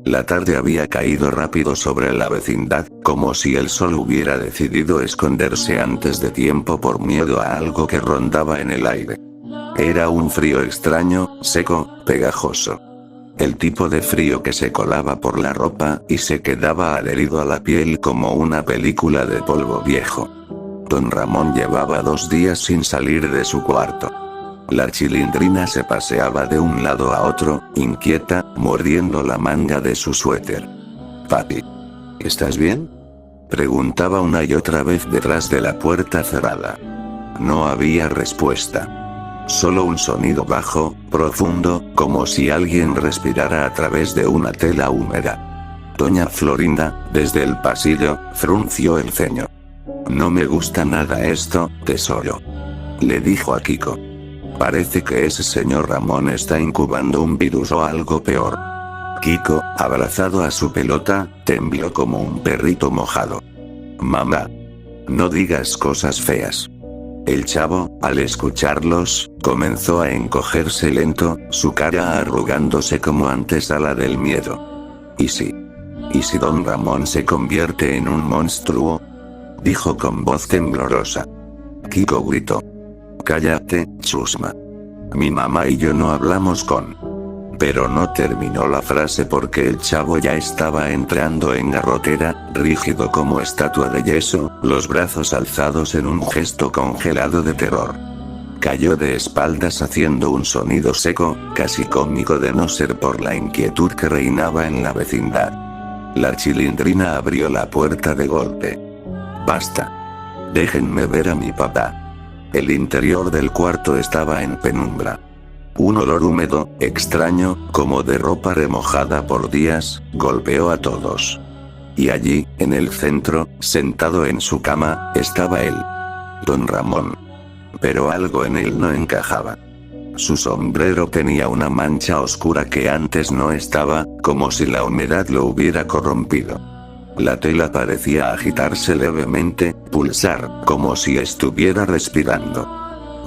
La tarde había caído rápido sobre la vecindad, como si el sol hubiera decidido esconderse antes de tiempo por miedo a algo que rondaba en el aire. Era un frío extraño, seco, pegajoso. El tipo de frío que se colaba por la ropa y se quedaba adherido a la piel como una película de polvo viejo. Don Ramón llevaba 2 días sin salir de su cuarto. La Chilindrina se paseaba de un lado a otro, inquieta, mordiendo la manga de su suéter. «Papi, ¿estás bien?», preguntaba una y otra vez detrás de la puerta cerrada. No había respuesta. Solo un sonido bajo, profundo, como si alguien respirara a través de una tela húmeda. Doña Florinda, desde el pasillo, frunció el ceño. «No me gusta nada esto, tesoro», le dijo a Kiko. «Parece que ese señor Ramón está incubando un virus o algo peor». Kiko, abrazado a su pelota, tembló como un perrito mojado. «Mamá, no digas cosas feas». El chavo, al escucharlos, comenzó a encogerse lento, su cara arrugándose como antesala del miedo. ¿Y si don Ramón se convierte en un monstruo?», dijo con voz temblorosa. Kiko gritó. «Cállate, chusma. Mi mamá y yo no hablamos con...». Pero no terminó la frase porque el chavo ya estaba entrando en garrotera, rígido como estatua de yeso, los brazos alzados en un gesto congelado de terror. Cayó de espaldas haciendo un sonido seco, casi cómico de no ser por la inquietud que reinaba en la vecindad. La Chilindrina abrió la puerta de golpe. «Basta. Déjenme ver a mi papá». El interior del cuarto estaba en penumbra. Un olor húmedo, extraño, como de ropa remojada por días, golpeó a todos. Y allí, en el centro, sentado en su cama, estaba él. Don Ramón. Pero algo en él no encajaba. Su sombrero tenía una mancha oscura que antes no estaba, como si la humedad lo hubiera corrompido. La tela parecía agitarse levemente, pulsar, como si estuviera respirando.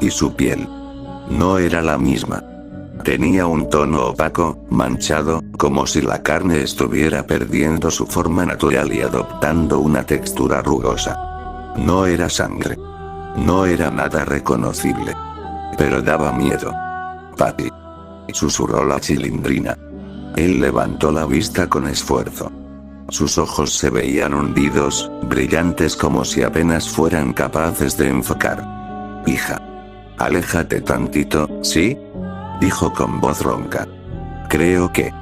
Y su piel. No era la misma. Tenía un tono opaco, manchado, como si la carne estuviera perdiendo su forma natural y adoptando una textura rugosa. No era sangre. No era nada reconocible. Pero daba miedo. «Papi», susurró la Chilindrina. Él levantó la vista con esfuerzo. Sus ojos se veían hundidos, brillantes como si apenas fueran capaces de enfocar. «Hija. Aléjate tantito, ¿sí?», dijo con voz ronca. «Creo que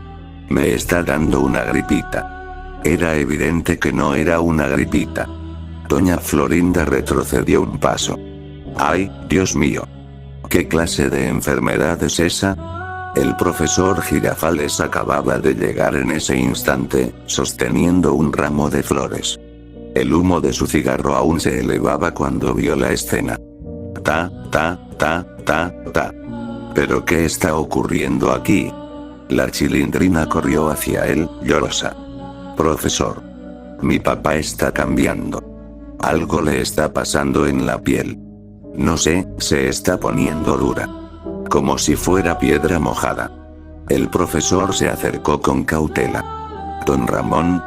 me está dando una gripita». Era evidente que no era una gripita. Doña Florinda retrocedió un paso. «¡Ay, Dios mío! ¿Qué clase de enfermedad es esa?». El profesor Girafales acababa de llegar en ese instante, sosteniendo un ramo de flores. El humo de su cigarro aún se elevaba cuando vio la escena. Ta, ta, ta, ta, ta. ¿Pero qué está ocurriendo aquí? La Chilindrina corrió hacia él, llorosa. «Profesor. Mi papá está cambiando. Algo le está pasando en la piel. No sé, se está poniendo dura. Como si fuera piedra mojada». El profesor se acercó con cautela. «Don Ramón.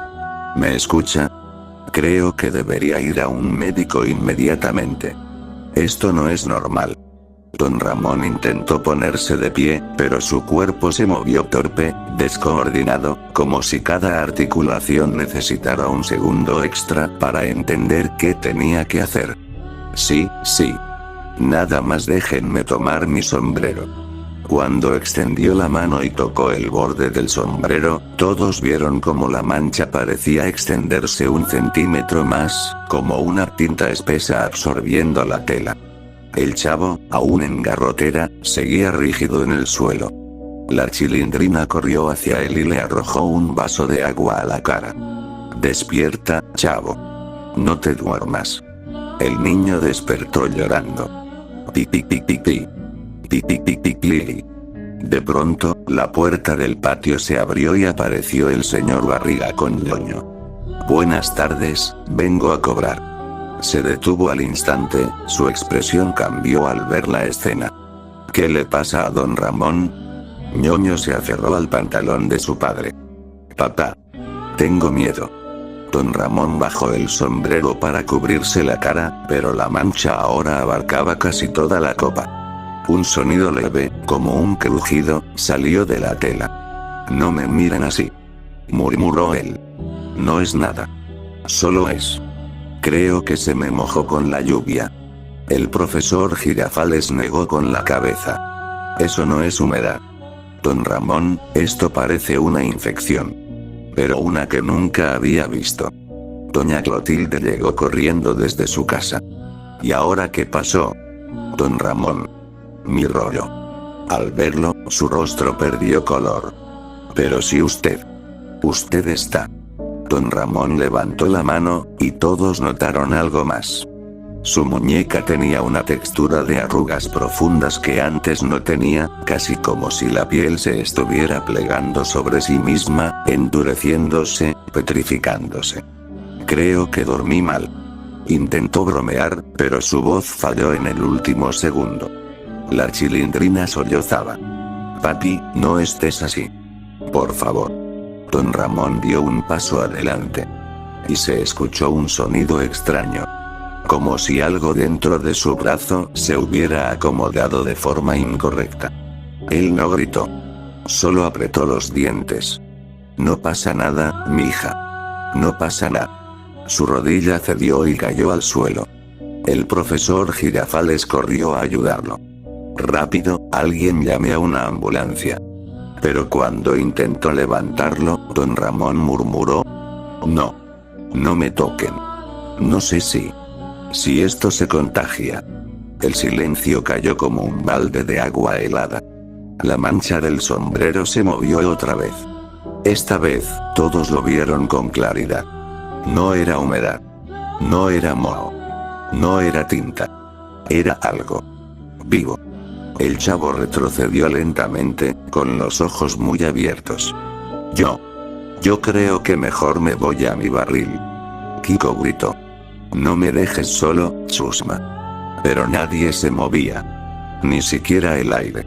¿Me escucha? Creo que debería ir a un médico inmediatamente. Esto no es normal». Don Ramón intentó ponerse de pie, pero su cuerpo se movió torpe, descoordinado, como si cada articulación necesitara un segundo extra para entender qué tenía que hacer. «Sí, sí. Nada más déjenme tomar mi sombrero». Cuando extendió la mano y tocó el borde del sombrero, todos vieron como la mancha parecía extenderse 1 centímetro más, como una tinta espesa absorbiendo la tela. El chavo, aún en garrotera, seguía rígido en el suelo. La Chilindrina corrió hacia él y le arrojó un vaso de agua a la cara. «Despierta, chavo. No te duermas». El niño despertó llorando. «Pi pi pi pi pi. Pi pi pi pi pi». De pronto, la puerta del patio se abrió y apareció el señor Barriga con ñoño. «Buenas tardes, vengo a cobrar». Se detuvo al instante, su expresión cambió al ver la escena. ¿Qué le pasa a don Ramón? Ñoño se aferró al pantalón de su padre. Papá. Tengo miedo. Don Ramón bajó el sombrero para cubrirse la cara, pero la mancha ahora abarcaba casi toda la copa. Un sonido leve, como un crujido, salió de la tela. No me miren así, murmuró él. No es nada. Solo es. Creo que se me mojó con la lluvia. El profesor Girafales negó con la cabeza. Eso no es humedad. Don Ramón, esto parece una infección. Pero una que nunca había visto. Doña Clotilde llegó corriendo desde su casa. ¿Y ahora qué pasó? Don Ramón. Mi rollo. Al verlo, su rostro perdió color. Pero si usted está. Don Ramón levantó la mano, y todos notaron algo más. Su muñeca tenía una textura de arrugas profundas que antes no tenía, casi como si la piel se estuviera plegando sobre sí misma, endureciéndose, petrificándose. Creo que dormí mal. Intentó bromear, pero su voz falló en el último segundo. La Chilindrina sollozaba. Papi, no estés así. Por favor. Don Ramón dio un paso adelante. Y se escuchó un sonido extraño. Como si algo dentro de su brazo se hubiera acomodado de forma incorrecta. Él no gritó. Solo apretó los dientes. No pasa nada, mija. No pasa nada. Su rodilla cedió y cayó al suelo. El profesor Girafales corrió a ayudarlo. Rápido, alguien llame a una ambulancia. Pero cuando intentó levantarlo, don Ramón murmuró. No. No me toquen. No sé si esto se contagia. El silencio cayó como un balde de agua helada. La mancha del sombrero se movió otra vez. Esta vez, todos lo vieron con claridad. No era humedad. No era moho. No era tinta. Era algo vivo. El chavo retrocedió lentamente, con los ojos muy abiertos. Yo creo que mejor me voy a mi barril. Kiko gritó. No me dejes solo, Chusma. Pero nadie se movía. Ni siquiera el aire.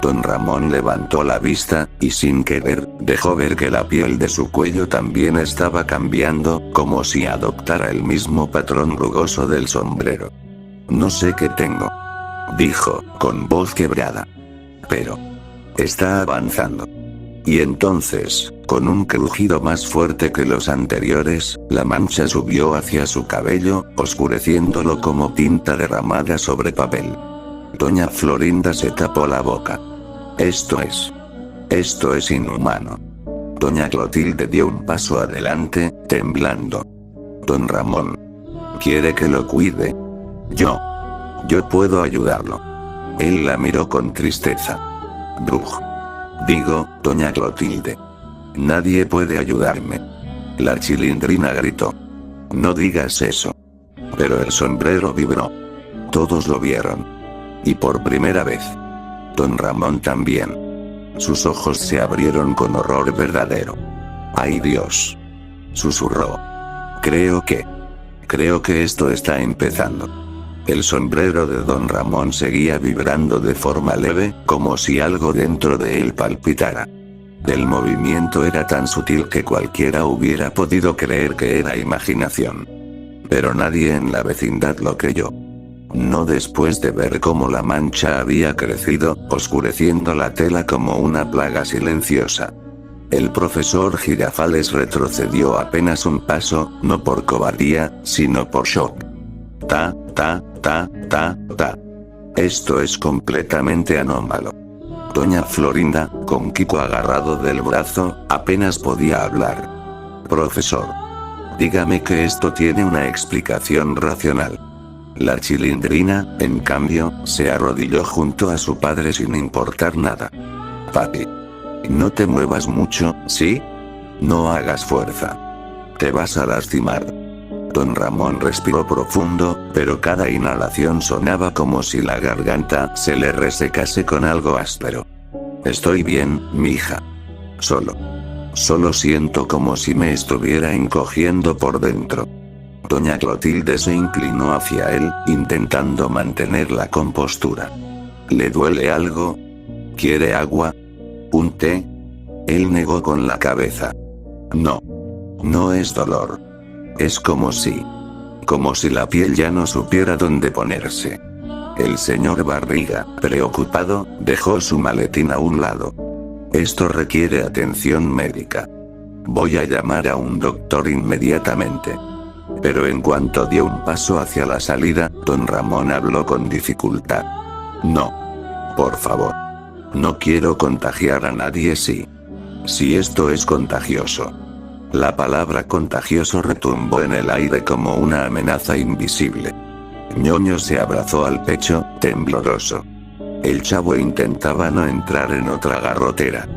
Don Ramón levantó la vista, y sin querer, dejó ver que la piel de su cuello también estaba cambiando, como si adoptara el mismo patrón rugoso del sombrero. No sé qué tengo, dijo, con voz quebrada. Pero está avanzando. Y entonces, con un crujido más fuerte que los anteriores, la mancha subió hacia su cabello, oscureciéndolo como tinta derramada sobre papel. Doña Florinda se tapó la boca. Esto es inhumano. Doña Clotilde dio un paso adelante, temblando. Don Ramón. ¿Quiere que lo cuide? Yo puedo ayudarlo. Él la miró con tristeza. Bruj. Digo, doña Clotilde. Nadie puede ayudarme. La Chilindrina gritó. No digas eso. Pero el sombrero vibró. Todos lo vieron. Y por primera vez. Don Ramón también. Sus ojos se abrieron con horror verdadero. ¡Ay Dios! Susurró. Creo que esto está empezando. El sombrero de don Ramón seguía vibrando de forma leve, como si algo dentro de él palpitara. El movimiento era tan sutil que cualquiera hubiera podido creer que era imaginación. Pero nadie en la vecindad lo creyó. No después de ver cómo la mancha había crecido, oscureciendo la tela como una plaga silenciosa. El profesor Girafales retrocedió apenas un paso, no por cobardía, sino por shock. Ta. Esto es completamente anómalo. Doña Florinda, con Kiko agarrado del brazo, apenas podía hablar. Profesor. Dígame que esto tiene una explicación racional. La Chilindrina, en cambio, se arrodilló junto a su padre sin importar nada. Papi. No te muevas mucho, ¿sí? No hagas fuerza. Te vas a lastimar. Don Ramón respiró profundo, pero cada inhalación sonaba como si la garganta se le resecase con algo áspero. Estoy bien, mija. Solo siento como si me estuviera encogiendo por dentro. Doña Clotilde se inclinó hacia él, intentando mantener la compostura. ¿Le duele algo? ¿Quiere agua? ¿Un té? Él negó con la cabeza. No. No es dolor. Es como si la piel ya no supiera dónde ponerse. El señor Barriga, preocupado, dejó su maletín a un lado. Esto requiere atención médica. Voy a llamar a un doctor inmediatamente. Pero en cuanto dio un paso hacia la salida, don Ramón habló con dificultad. No. Por favor. No quiero contagiar a nadie si esto es contagioso. La palabra contagioso retumbó en el aire como una amenaza invisible. Ñoño se abrazó al pecho, tembloroso. El chavo intentaba no entrar en otra garrotera.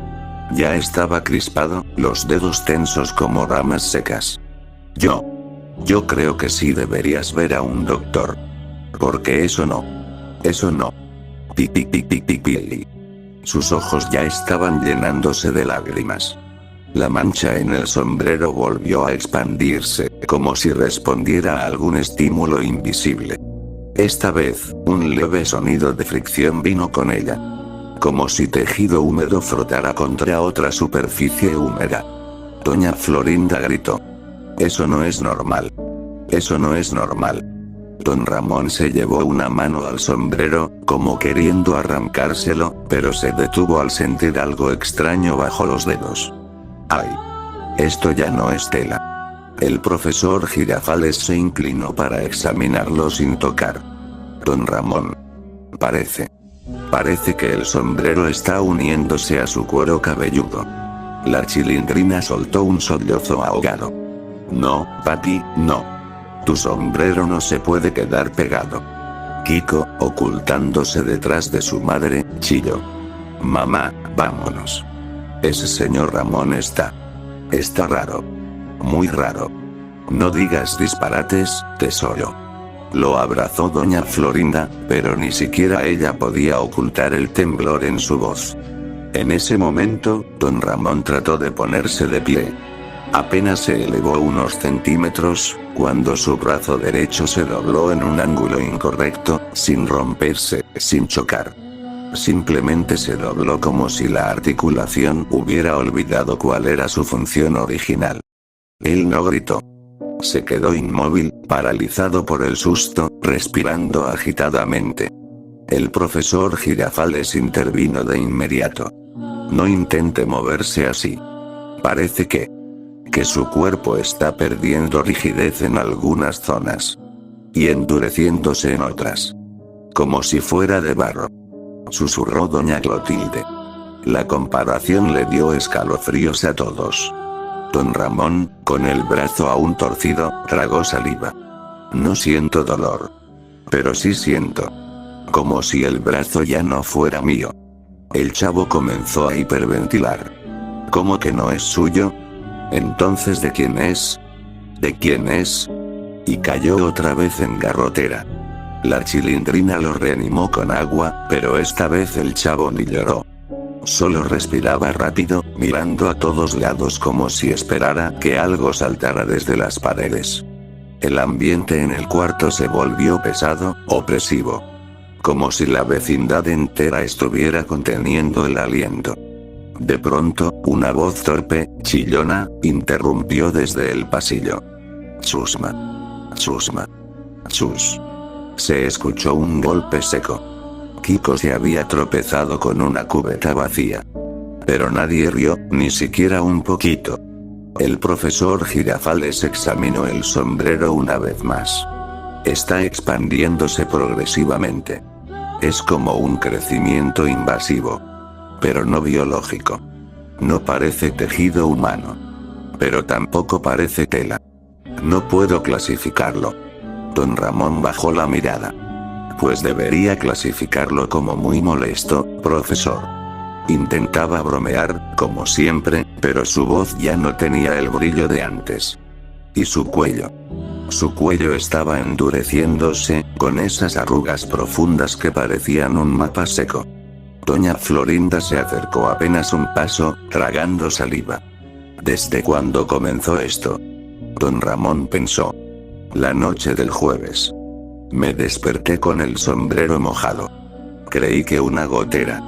Ya estaba crispado, los dedos tensos como ramas secas. Yo creo que sí deberías ver a un doctor. Porque eso no. Pi. Sus ojos ya estaban llenándose de lágrimas. La mancha en el sombrero volvió a expandirse, como si respondiera a algún estímulo invisible. Esta vez, un leve sonido de fricción vino con ella. Como si tejido húmedo frotara contra otra superficie húmeda. Doña Florinda gritó. Eso no es normal. Eso no es normal. Don Ramón se llevó una mano al sombrero, como queriendo arrancárselo, pero se detuvo al sentir algo extraño bajo los dedos. ¡Ay! Esto ya no es tela. El profesor Girafales se inclinó para examinarlo sin tocar. Don Ramón. Parece que el sombrero está uniéndose a su cuero cabelludo. La Chilindrina soltó un sollozo ahogado. No, papi, no. Tu sombrero no se puede quedar pegado. Kiko, ocultándose detrás de su madre, chilló. Mamá, vámonos. Ese señor Ramón está raro. Muy raro. No digas disparates, tesoro. Lo abrazó doña Florinda, pero ni siquiera ella podía ocultar el temblor en su voz. En ese momento, don Ramón trató de ponerse de pie. Apenas se elevó unos centímetros, cuando su brazo derecho se dobló en un ángulo incorrecto, sin romperse, sin chocar. Simplemente se dobló como si la articulación hubiera olvidado cuál era su función original. Él no gritó. Se quedó inmóvil, paralizado por el susto, respirando agitadamente. El profesor Girafales intervino de inmediato. No intente moverse así. Parece que su cuerpo está perdiendo rigidez en algunas zonas. Y endureciéndose en otras. Como si fuera de barro. Susurró doña Clotilde. La comparación le dio escalofríos a todos. Don Ramón, con el brazo aún torcido, tragó saliva. No siento dolor. Pero sí siento. Como si el brazo ya no fuera mío. El chavo comenzó a hiperventilar. ¿Cómo que no es suyo? Entonces, ¿de quién es? ¿De quién es? Y cayó otra vez en garrotera. La Chilindrina lo reanimó con agua, pero esta vez el chavo ni lloró. Solo respiraba rápido, mirando a todos lados como si esperara que algo saltara desde las paredes. El ambiente en el cuarto se volvió pesado, opresivo. Como si la vecindad entera estuviera conteniendo el aliento. De pronto, una voz torpe, chillona, interrumpió desde el pasillo. Chusma. Chusma. Chus. Se escuchó un golpe seco. Kiko se había tropezado con una cubeta vacía. Pero nadie rió, ni siquiera un poquito. El profesor Girafales examinó el sombrero una vez más. Está expandiéndose progresivamente. Es como un crecimiento invasivo. Pero no biológico. No parece tejido humano. Pero tampoco parece tela. No puedo clasificarlo. Don Ramón bajó la mirada. Pues debería clasificarlo como muy molesto, profesor. Intentaba bromear, como siempre, pero su voz ya no tenía el brillo de antes. Y su cuello. Su cuello estaba endureciéndose, con esas arrugas profundas que parecían un mapa seco. Doña Florinda se acercó apenas un paso, tragando saliva. ¿Desde cuándo comenzó esto? Don Ramón pensó. La noche del jueves. Me desperté con el sombrero mojado. Creí que una gotera.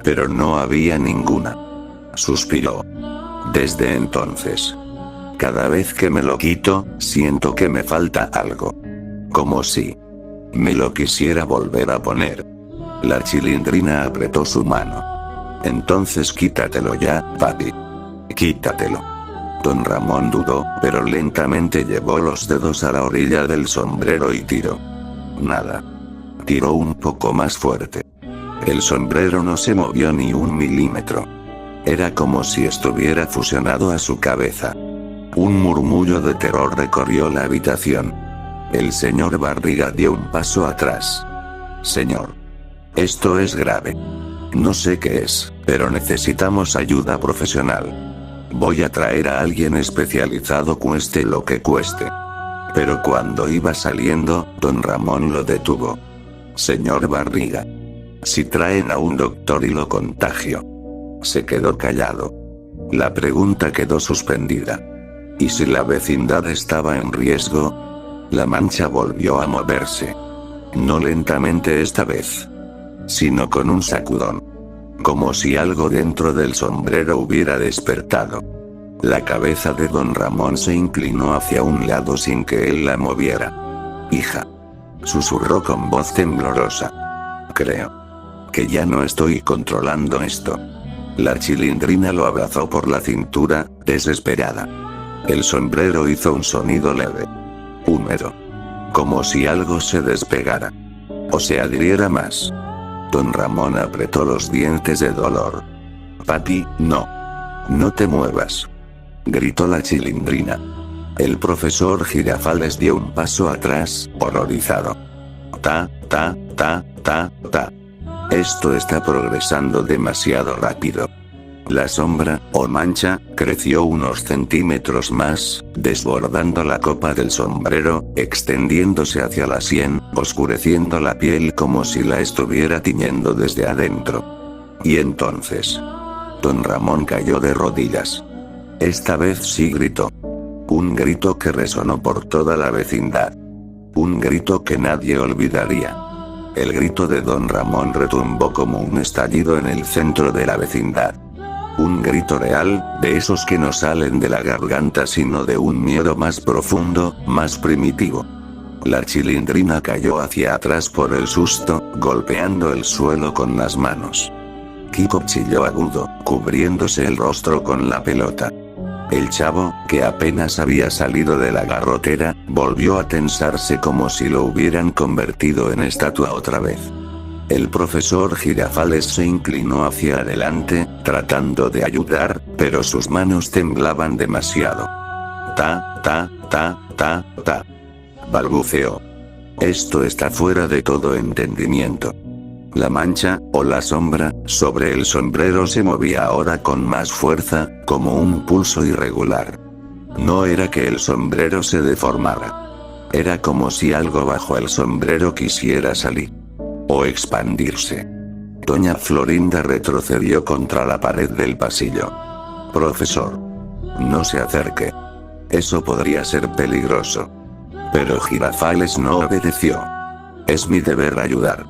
Pero no había ninguna. Suspiró. Desde entonces, cada vez que me lo quito, siento que me falta algo. Como si me lo quisiera volver a poner. La Chilindrina apretó su mano. Entonces quítatelo ya, papi. Quítatelo. Don Ramón dudó, pero lentamente llevó los dedos a la orilla del sombrero y tiró. Nada. Tiró un poco más fuerte. El sombrero no se movió ni un milímetro. Era como si estuviera fusionado a su cabeza. Un murmullo de terror recorrió la habitación. El señor Barriga dio un paso atrás. Señor. Esto es grave. No sé qué es, pero necesitamos ayuda profesional. Voy a traer a alguien especializado cueste lo que cueste. Pero cuando iba saliendo, don Ramón lo detuvo. Señor Barriga. Si traen a un doctor y lo contagio. Se quedó callado. La pregunta quedó suspendida. ¿Y si la vecindad estaba en riesgo? La mancha volvió a moverse. No lentamente esta vez, sino con un sacudón. Como si algo dentro del sombrero hubiera despertado. La cabeza de don Ramón se inclinó hacia un lado sin que él la moviera. Hija. Susurró con voz temblorosa. Creo que ya no estoy controlando esto. La Chilindrina lo abrazó por la cintura, desesperada. El sombrero hizo un sonido leve. Húmedo. Como si algo se despegara. O se adhiriera más. Don Ramón apretó los dientes de dolor. Papi, no. No te muevas. Gritó la Chilindrina. El profesor Girafales dio un paso atrás, horrorizado. Ta. Esto está progresando demasiado rápido. La sombra, o mancha, creció unos centímetros más, desbordando la copa del sombrero, extendiéndose hacia la sien, oscureciendo la piel como si la estuviera tiñendo desde adentro. Y entonces, don Ramón cayó de rodillas. Esta vez sí gritó. Un grito que resonó por toda la vecindad. Un grito que nadie olvidaría. El grito de don Ramón retumbó como un estallido en el centro de la vecindad. Un grito real, de esos que no salen de la garganta sino de un miedo más profundo, más primitivo. La Chilindrina cayó hacia atrás por el susto, golpeando el suelo con las manos. Kiko chilló agudo, cubriéndose el rostro con la pelota. El chavo, que apenas había salido de la garrotera, volvió a tensarse como si lo hubieran convertido en estatua otra vez. El profesor Girafales se inclinó hacia adelante, tratando de ayudar, pero sus manos temblaban demasiado. Ta. Balbuceó. Esto está fuera de todo entendimiento. La mancha, o la sombra, sobre el sombrero se movía ahora con más fuerza, como un pulso irregular. No era que el sombrero se deformara. Era como si algo bajo el sombrero quisiera salir. O expandirse. Doña Florinda retrocedió contra la pared del pasillo. Profesor. No se acerque. Eso podría ser peligroso. Pero Girafales no obedeció. Es mi deber ayudar.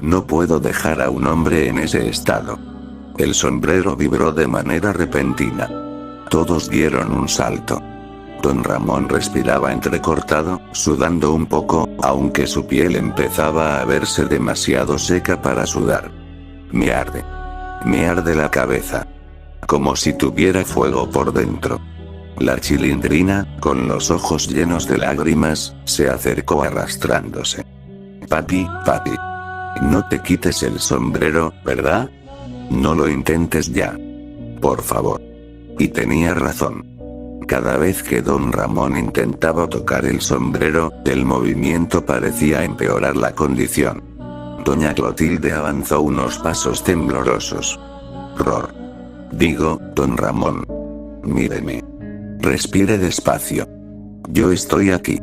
No puedo dejar a un hombre en ese estado. El sombrero vibró de manera repentina. Todos dieron un salto. Don Ramón respiraba entrecortado, sudando un poco, aunque su piel empezaba a verse demasiado seca para sudar. Me arde. Me arde la cabeza. Como si tuviera fuego por dentro. La Chilindrina, con los ojos llenos de lágrimas, se acercó arrastrándose. Papi. No te quites el sombrero, ¿verdad? No lo intentes ya. Por favor. Y tenía razón. Cada vez que don Ramón intentaba tocar el sombrero, el movimiento parecía empeorar la condición. Doña Clotilde avanzó unos pasos temblorosos. Ror. Digo, don Ramón. Míreme. Respire despacio. Yo estoy aquí.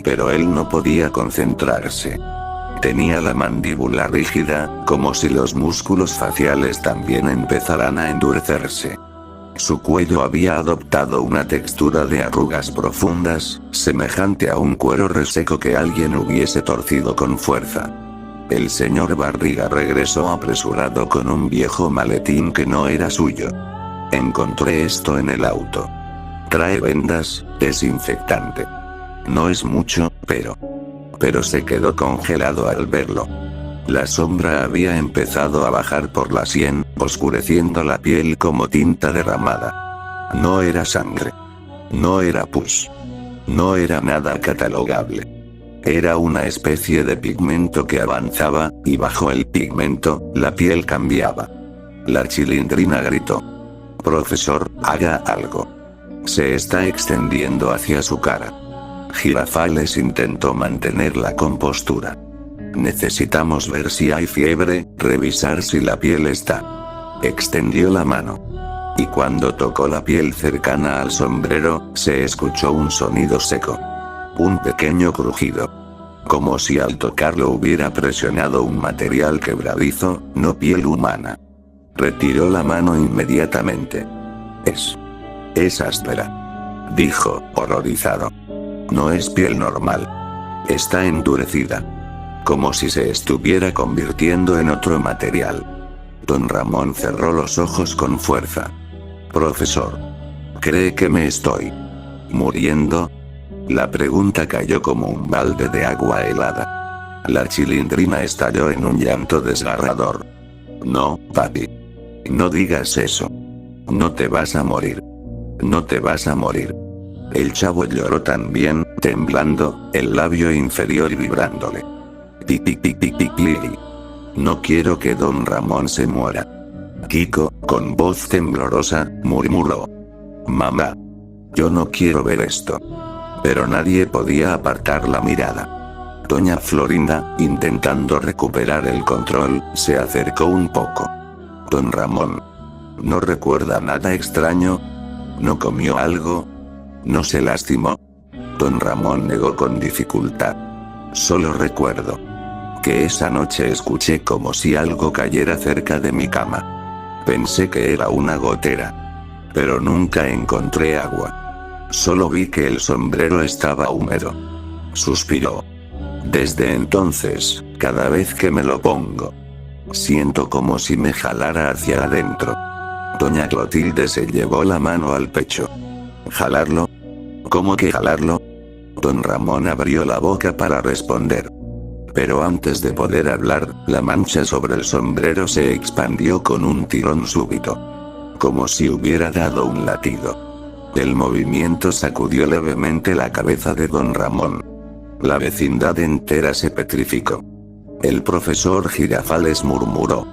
Pero él no podía concentrarse. Tenía la mandíbula rígida, como si los músculos faciales también empezaran a endurecerse. Su cuello había adoptado una textura de arrugas profundas, semejante a un cuero reseco que alguien hubiese torcido con fuerza. El señor Barriga regresó apresurado con un viejo maletín que no era suyo. Encontré esto en el auto. Trae vendas, desinfectante. No es mucho, pero se quedó congelado al verlo. La sombra había empezado a bajar por la sien, oscureciendo la piel como tinta derramada. No era sangre. No era pus. No era nada catalogable. Era una especie de pigmento que avanzaba, y bajo el pigmento, la piel cambiaba. La Chilindrina gritó. Profesor, haga algo. Se está extendiendo hacia su cara. Girafales intentó mantener la compostura. Necesitamos ver si hay fiebre, revisar si la piel está. Extendió la mano. Y cuando tocó la piel cercana al sombrero, se escuchó un sonido seco. Un pequeño crujido. Como si al tocarlo hubiera presionado un material quebradizo, no piel humana. Retiró la mano inmediatamente. Es áspera. Dijo, horrorizado. No es piel normal. Está endurecida. Como si se estuviera convirtiendo en otro material. Don Ramón cerró los ojos con fuerza. Profesor. ¿Cree que me estoy muriendo? La pregunta cayó como un balde de agua helada. La Chilindrina estalló en un llanto desgarrador. No, papi. No digas eso. No te vas a morir. No te vas a morir. El chavo lloró también, temblando, el labio inferior vibrándole. Pi, pi, pi, pi, pi, pi. No quiero que don Ramón se muera. Kiko, con voz temblorosa, murmuró. Mamá. Yo no quiero ver esto. Pero nadie podía apartar la mirada. Doña Florinda, intentando recuperar el control, se acercó un poco. Don Ramón. ¿No recuerda nada extraño? ¿No comió algo? ¿No se lastimó? Don Ramón negó con dificultad. Solo recuerdo que esa noche escuché como si algo cayera cerca de mi cama. Pensé que era una gotera. Pero nunca encontré agua. Solo vi que el sombrero estaba húmedo. Suspiró. Desde entonces, cada vez que me lo pongo, siento como si me jalara hacia adentro. Doña Clotilde se llevó la mano al pecho. ¿Jalarlo? ¿Cómo que jalarlo? Don Ramón abrió la boca para responder. Pero antes de poder hablar, la mancha sobre el sombrero se expandió con un tirón súbito. Como si hubiera dado un latido. El movimiento sacudió levemente la cabeza de don Ramón. La vecindad entera se petrificó. El profesor Girafales murmuró.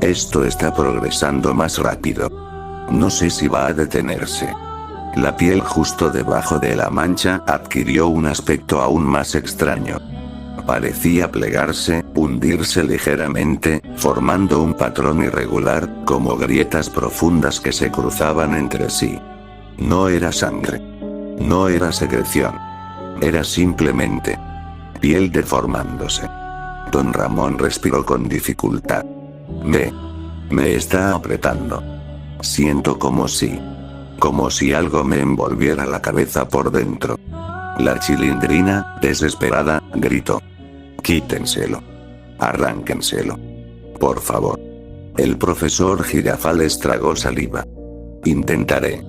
Esto está progresando más rápido. No sé si va a detenerse. La piel justo debajo de la mancha adquirió un aspecto aún más extraño. Parecía plegarse, hundirse ligeramente, formando un patrón irregular, como grietas profundas que se cruzaban entre sí. No era sangre. No era secreción. Era simplemente piel deformándose. Don Ramón respiró con dificultad. Me está apretando. Siento como si algo me envolviera la cabeza por dentro. La Chilindrina, desesperada, gritó. Quítenselo. Arránquenselo. Por favor. El profesor Girafales tragó saliva. Intentaré.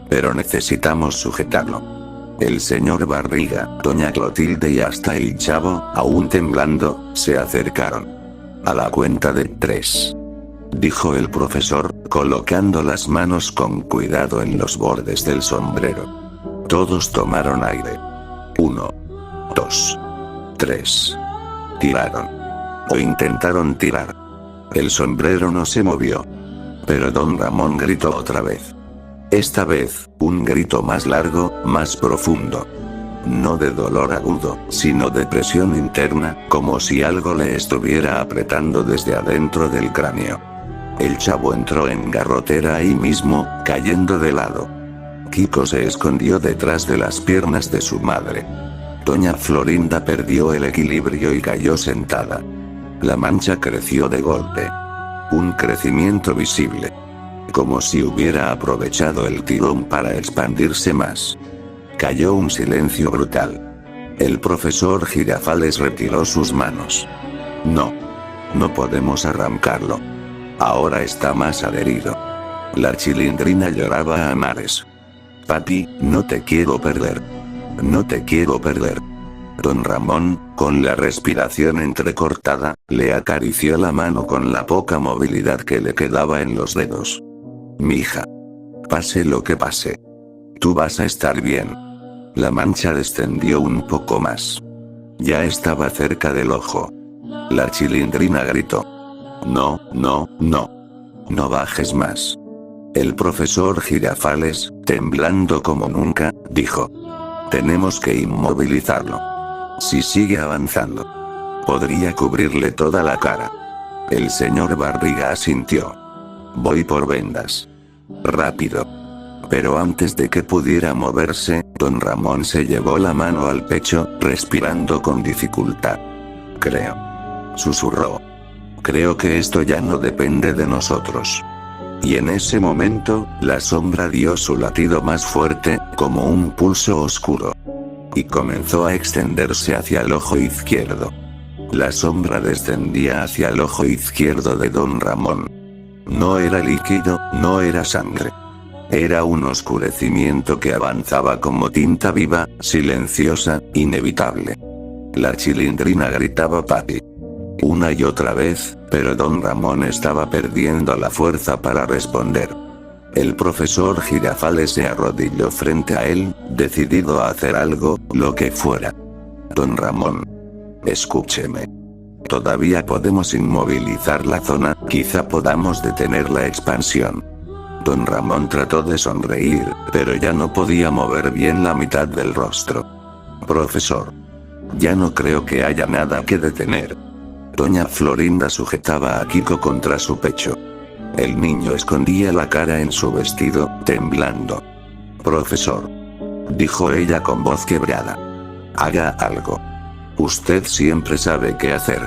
Pero necesitamos sujetarlo. El señor Barriga, doña Clotilde y hasta el chavo, aún temblando, se acercaron. A la cuenta de 3. Dijo el profesor, colocando las manos con cuidado en los bordes del sombrero. Todos tomaron aire. 1, 2, 3. Tiraron. O intentaron tirar. El sombrero no se movió. Pero don Ramón gritó otra vez. Esta vez, un grito más largo, más profundo. No de dolor agudo, sino de presión interna, como si algo le estuviera apretando desde adentro del cráneo. El chavo entró en garrotera ahí mismo, cayendo de lado. Kiko se escondió detrás de las piernas de su madre. Doña Florinda perdió el equilibrio y cayó sentada. La mancha creció de golpe. Un crecimiento visible. Como si hubiera aprovechado el tirón para expandirse más. Cayó un silencio brutal. El profesor Girafales retiró sus manos. No. No podemos arrancarlo. Ahora está más adherido. La chilindrina lloraba a mares. Papi, no te quiero perder. No te quiero perder. Don Ramón, con la respiración entrecortada, le acarició la mano con la poca movilidad que le quedaba en los dedos. Mija. Pase lo que pase. Tú vas a estar bien. La mancha descendió un poco más. Ya estaba cerca del ojo. La chilindrina gritó. No, no, no. No bajes más. El profesor Girafales, temblando como nunca, dijo. Tenemos que inmovilizarlo. Si sigue avanzando, podría cubrirle toda la cara. El señor Barriga asintió. Voy por vendas. Rápido. Pero antes de que pudiera moverse, don Ramón se llevó la mano al pecho, respirando con dificultad. Creo. Susurró. Creo que esto ya no depende de nosotros. Y en ese momento, la sombra dio su latido más fuerte, como un pulso oscuro. Y comenzó a extenderse hacia el ojo izquierdo. La sombra descendía hacia el ojo izquierdo de don Ramón. No era líquido, no era sangre. Era un oscurecimiento que avanzaba como tinta viva, silenciosa, inevitable. La chilindrina gritaba papi. Una y otra vez, pero don Ramón estaba perdiendo la fuerza para responder. El profesor Girafales se arrodilló frente a él, decidido a hacer algo, lo que fuera. Don Ramón. Escúcheme. Todavía podemos inmovilizar la zona, quizá podamos detener la expansión. Don Ramón trató de sonreír, pero ya no podía mover bien la mitad del rostro. Profesor. Ya no creo que haya nada que detener. Doña Florinda sujetaba a Kiko contra su pecho. El niño escondía la cara en su vestido, temblando. Profesor. Dijo ella con voz quebrada. Haga algo. Usted siempre sabe qué hacer.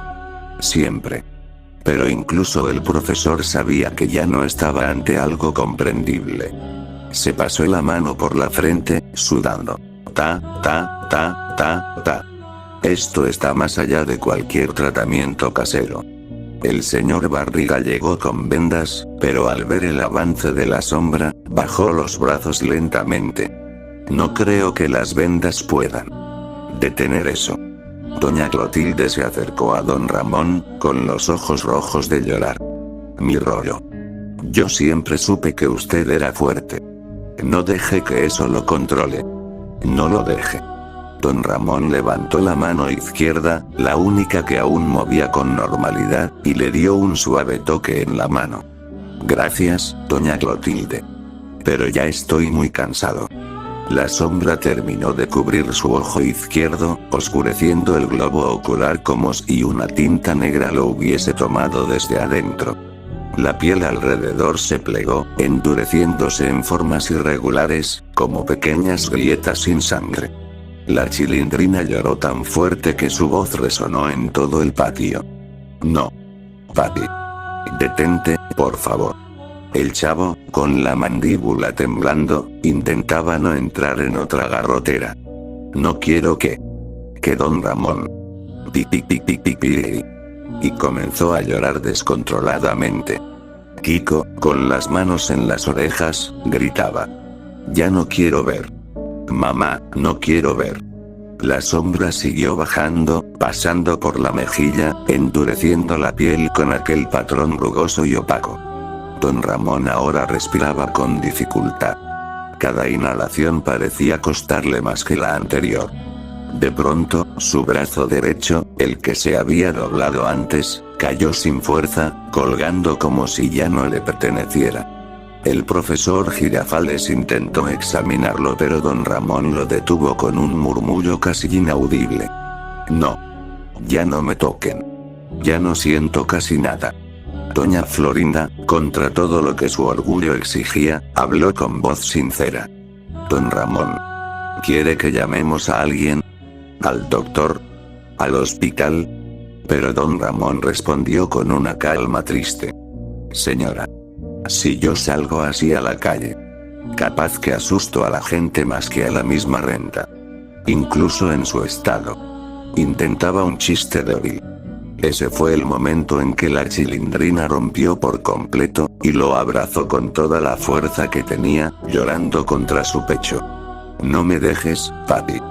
Siempre. Pero incluso el profesor sabía que ya no estaba ante algo comprendible. Se pasó la mano por la frente, sudando. Ta, ta, ta, ta, ta. Esto está más allá de cualquier tratamiento casero. El señor Barriga llegó con vendas, pero al ver el avance de la sombra, bajó los brazos lentamente. No creo que las vendas puedan detener eso. Doña Clotilde se acercó a don Ramón, con los ojos rojos de llorar. Mi rollo. Yo siempre supe que usted era fuerte. No deje que eso lo controle. No lo deje. Don Ramón levantó la mano izquierda, la única que aún movía con normalidad, y le dio un suave toque en la mano. Gracias, doña Clotilde. Pero ya estoy muy cansado. La sombra terminó de cubrir su ojo izquierdo, oscureciendo el globo ocular como si una tinta negra lo hubiese tomado desde adentro. La piel alrededor se plegó, endureciéndose en formas irregulares, como pequeñas grietas sin sangre. La chilindrina lloró tan fuerte que su voz resonó en todo el patio. No. Papi. Detente, por favor. El chavo, con la mandíbula temblando, intentaba no entrar en otra garrotera. No quiero que don Ramón. Pi, pi, pi, pi, pi, pi. Y comenzó a llorar descontroladamente. Kiko, con las manos en las orejas, gritaba. Ya no quiero ver. Mamá, no quiero ver. La sombra siguió bajando, pasando por la mejilla, endureciendo la piel con aquel patrón rugoso y opaco. Don Ramón ahora respiraba con dificultad. Cada inhalación parecía costarle más que la anterior. De pronto, su brazo derecho, el que se había doblado antes, cayó sin fuerza, colgando como si ya no le perteneciera. El profesor Girafales intentó examinarlo, pero don Ramón lo detuvo con un murmullo casi inaudible. No. Ya no me toquen. Ya no siento casi nada. Doña Florinda, contra todo lo que su orgullo exigía, habló con voz sincera. Don Ramón. ¿Quiere que llamemos a alguien? ¿Al doctor? ¿Al hospital? Pero don Ramón respondió con una calma triste. Señora. Si yo salgo así a la calle, capaz que asusto a la gente más que a la misma renta. Incluso en su estado. Intentaba un chiste débil. Ese fue el momento en que la Chilindrina rompió por completo, y lo abrazó con toda la fuerza que tenía, llorando contra su pecho. No me dejes, papi.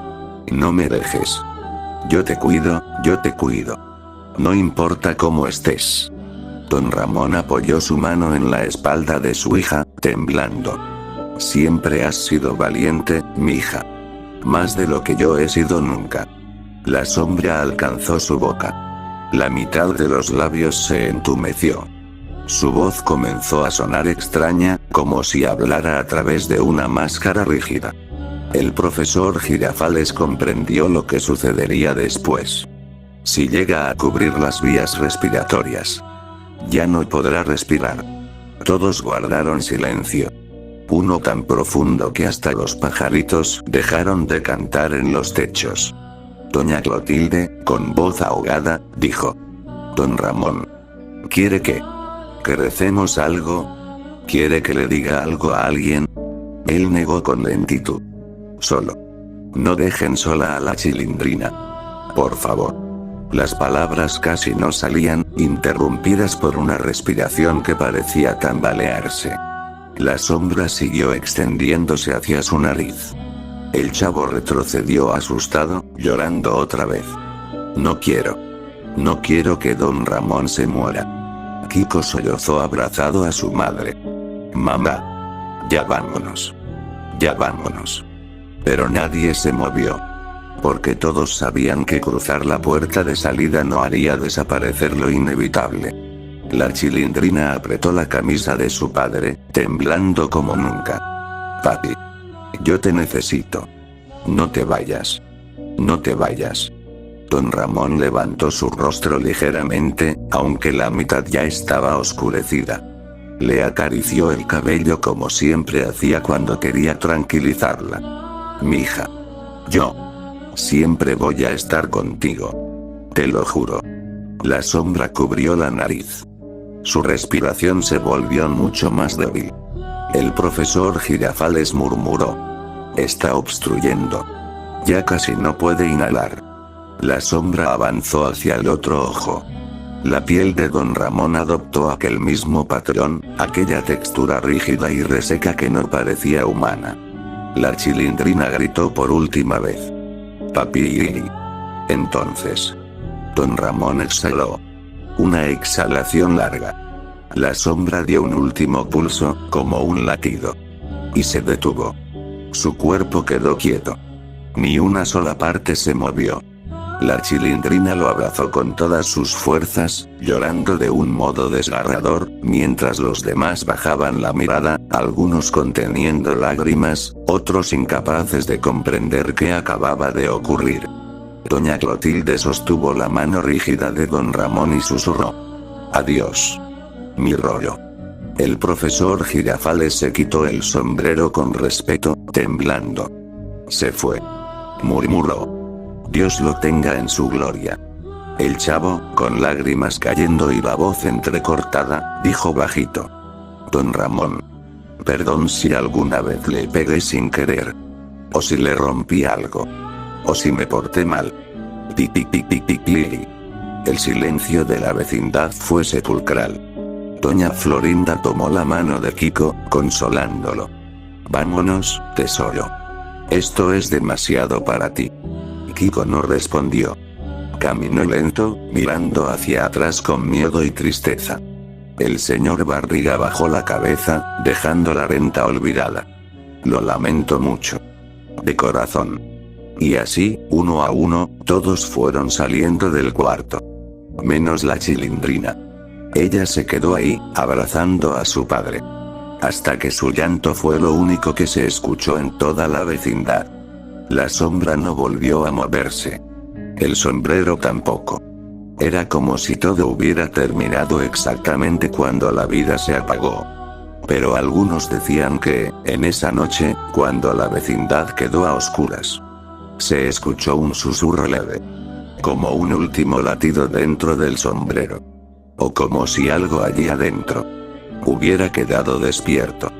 No me dejes. Yo te cuido, yo te cuido. No importa cómo estés. Don Ramón apoyó su mano en la espalda de su hija, temblando. Siempre has sido valiente, mija. Más de lo que yo he sido nunca. La sombra alcanzó su boca. La mitad de los labios se entumeció. Su voz comenzó a sonar extraña, como si hablara a través de una máscara rígida. El profesor Girafales comprendió lo que sucedería después. Si llega a cubrir las vías respiratorias, ya no podrá respirar. Todos guardaron silencio. Uno tan profundo que hasta los pajaritos dejaron de cantar en los techos. Doña Clotilde, con voz ahogada, dijo: Don Ramón. ¿Quiere que recemos algo? ¿Quiere que le diga algo a alguien? Él negó con lentitud. Solo. No dejen sola a la Chilindrina. Por favor. Las palabras casi no salían, interrumpidas por una respiración que parecía tambalearse. La sombra siguió extendiéndose hacia su nariz. El chavo retrocedió asustado, llorando otra vez. No quiero. No quiero que don Ramón se muera. Kiko sollozó abrazado a su madre. Mamá. Ya vámonos. Ya vámonos. Pero nadie se movió. Porque todos sabían que cruzar la puerta de salida no haría desaparecer lo inevitable. La Chilindrina apretó la camisa de su padre, temblando como nunca. Papi. Yo te necesito. No te vayas. No te vayas. Don Ramón levantó su rostro ligeramente, aunque la mitad ya estaba oscurecida. Le acarició el cabello como siempre hacía cuando quería tranquilizarla. Mija. Yo. Siempre voy a estar contigo. Te lo juro. La sombra cubrió la nariz. Su respiración se volvió mucho más débil. El profesor Girafales murmuró: Está obstruyendo. Ya casi no puede inhalar. La sombra avanzó hacia el otro ojo. La piel de don Ramón adoptó aquel mismo patrón, aquella textura rígida y reseca que no parecía humana. La Chilindrina gritó por última vez: Papi. Entonces, don Ramón exhaló. Una exhalación larga. La sombra dio un último pulso, como un latido. Y se detuvo. Su cuerpo quedó quieto. Ni una sola parte se movió. La Chilindrina lo abrazó con todas sus fuerzas, llorando de un modo desgarrador, mientras los demás bajaban la mirada, algunos conteniendo lágrimas, otros incapaces de comprender qué acababa de ocurrir. Doña Clotilde sostuvo la mano rígida de don Ramón y susurró: Adiós. Mi rollo. El profesor Girafales se quitó el sombrero con respeto, temblando. Se fue. Murmuró: Dios lo tenga en su gloria. El chavo, con lágrimas cayendo y la voz entrecortada, dijo bajito: Don Ramón. Perdón si alguna vez le pegué sin querer. O si le rompí algo. O si me porté mal. Pi, pi, pi, pi, pi, pi. El silencio de la vecindad fue sepulcral. Doña Florinda tomó la mano de Kiko, consolándolo. Vámonos, tesoro. Esto es demasiado para ti. Kiko no respondió. Caminó lento, mirando hacia atrás con miedo y tristeza. El señor Barriga bajó la cabeza, dejando la renta olvidada. Lo lamento mucho. De corazón. Y así, uno a uno, todos fueron saliendo del cuarto. Menos la Chilindrina. Ella se quedó ahí, abrazando a su padre. Hasta que su llanto fue lo único que se escuchó en toda la vecindad. La sombra no volvió a moverse. El sombrero tampoco. Era como si todo hubiera terminado exactamente cuando la vida se apagó. Pero algunos decían que, en esa noche, cuando la vecindad quedó a oscuras, se escuchó un susurro leve. Como un último latido dentro del sombrero. O como si algo allí adentro hubiera quedado despierto.